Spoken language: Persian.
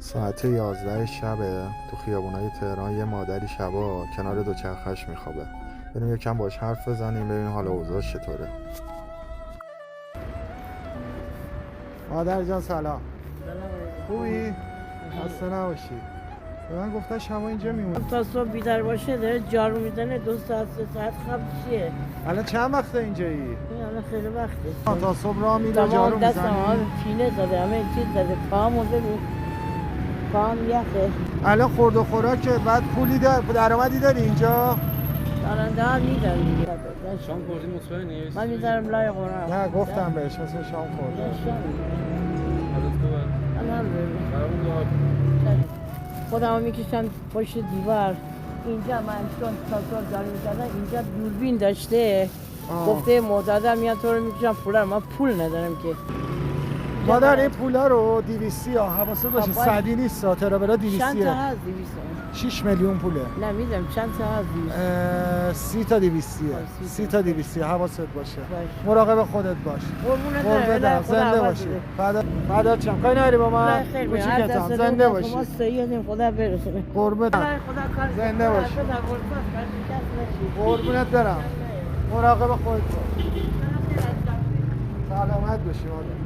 ساعت 11 شبه تو خیابونای تهران یه مادری شبا کنار دوچرخه‌اش میخوابه. بریم یکم باش حرف بزنیم ببینیم حال اوضاع چطوره. مادر جان سلام. خوبی؟ خسته نباشی. به من گفتن شما اینجا میمونی. تا صبح بیدار باشه داره جارو میزنه 2 ساعت 3 ساعت خواب چیه؟ الان چند وقته اینجایی؟ این الان خیلی وقته. تا صبح راه میره جارو تمام میزنی؟ دستم همه پینه زده همه چیز زده پاهمو ببین پاهم یخه. الان خورد و خوراکه بعد پولی درآمدی داری اینجا؟ دارنده هم میدن دیگه. شام خوردی مطمئنی؟ من میذارم لای قرآن. نه گفتم بهش مثل شام خورده. حالت خوبه؟ الحمدلله. برامون دعا کن. خودمو میکشم پشت دیوار. اینجا من چون تا جارو میزنم اینجا دوربین داشته. گفته معتادم میاد تو رو میکشم پول من پول ندارم که. مادر این پولا رو 200 ها حواست باشه صدی نیست ترابلا 200 چند تا هست 200 6 میلیون پوله. نمیدونم چند تا هست 30 تا 200 30 تا 200 حواست باشه. مراقب خودت باش. قربونت برم زنده باشی. بعد چم کاری نداری با من کوچیکتم زنده باشی. ما سیادیم خدا برسونه. قربونت زنده باشی. قربونت برم. مراقب خودت باش. سلامت باشی مادر.